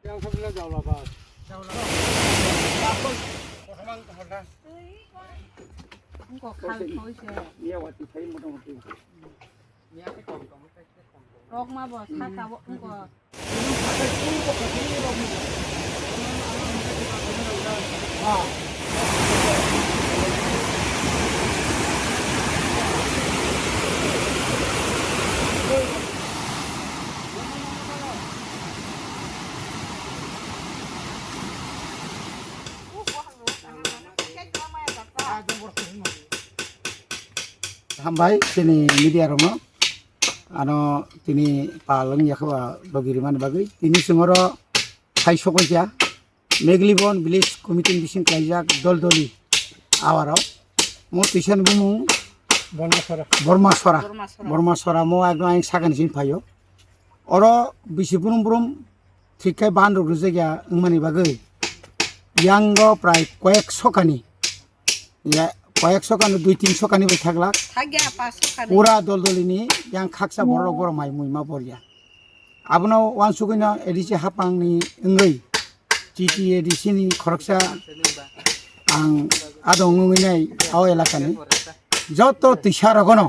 rok ma bo sa ka bo ko Hambai sini media romo ano tini palang ya kawa bagiriman bagai tini sengoro hai sokoja meglibon village committee bising kaijak dol-doli awaro mo tisan bumu bormasora mo agno aing sagan sin payo oro bisi burum thikai bandro rujega ngmani bagai yango prai koek sokani ya কয়েকশো কানো 2-300 কানি বই থাকলা পুরা দলদলিনি yang খাকসা বড় বড় মাই মুইমা বরিয়া আবনাও ওয়ানসুকইনা ADC হাপাংনি 응ै TT এডিসিনি খরকসা আং আদং ngैनाय আও এলাকানি যত তিসারগনো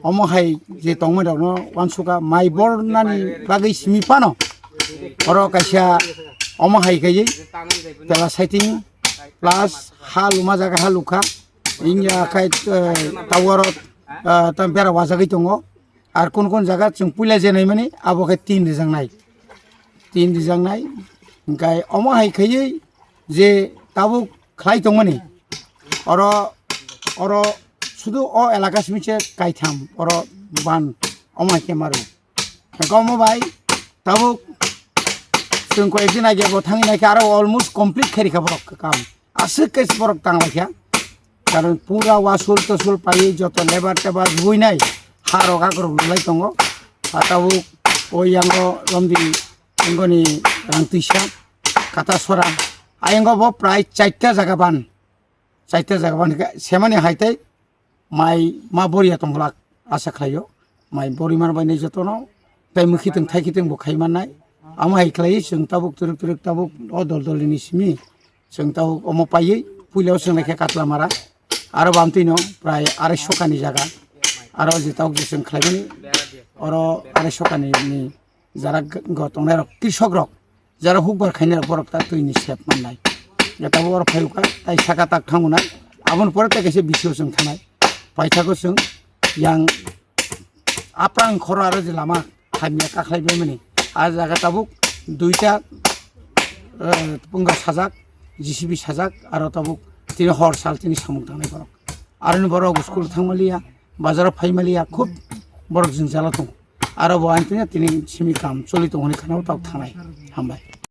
অমহাই যে তংমদানো ওয়ানসুকা মাই বরনানি বাগै সিমিপানো অর কাইসা অমহাই গাयै তেলা সাইটিং প্লাস হালুমা জায়গা হালুখা ইংয়া খাই টাওয়ারত বেড়া ওয়াজাগै दङ আর কোন জায়গা जों पुइला जेनाय माने आबोखाय 3 रिजांनाय ओंखाय अमाहाय खायै जे ताबुक खाय दं माने अर শুধু অ এলাকা সিমিছে কাইথাম অর বান অমাই কেমারু গম ভাই তাবুক जों কয়েকদিন আগে বথাঙিনাকে আরো অলমোস্ট কমপ্লিট খারিখা বরক কাম আসে কেস বরক টাংলাইখা কারণ পুরা ওয়াসুল তসুল পাই যত লেবার টেবার বুইনাই হারকা করব লাই দङ তাবু ওই আঙ্গ লম্বি আঙ্গনি রাংতিসা কাটাসরা আঙ্গব প্রায় 4টা জায়গা বান সেমানে হাইতাই মাই মা বরিয়া দंब्ला আশা খাইयो মাই বরিমার বাইনে যতন তাই মুখিতং থাইখিতং বखाइमानाय आमाय खालाय जों ताबुक तुरुक ताबुक अ दलदलिनि सिमि जों ताबुक अम पायै पुइलाव सोंनायखा काटलामारा आरो बामतिनो प्राय 250 कानि जागा आरो जे ताबुक जों खालायमानि अर 250 कानि যারা গতনের কৃষক রক যারা হুকবার খাইনার বরকটা তৈনি সেপ মাননাय এটাবো আর ফাইউকা তাই সাকা তাক থাঙ্গুনা আবন পরে তাকেছে বিসিও जों थानाय পাইথাকো जों yang আপ্রাং খর আरो যে লামা খাইমিয়া কাখলাইबाय माने আর জায়গা তাবুক 2টা পুঙ্গা সাজাক জিসিবি সাজাক আর তাবুক তিনি হর সাল তিনি সামুক থানায় বরক আর বড় স্কুল থাংমালিয়া বাজারাव ফাইমালিয়া খুব বড় जों জ্বালা दं আর বয়ান্তিনা তিনি সিমি কাম চলিত হনি খানাও তাও থানায় হামবাই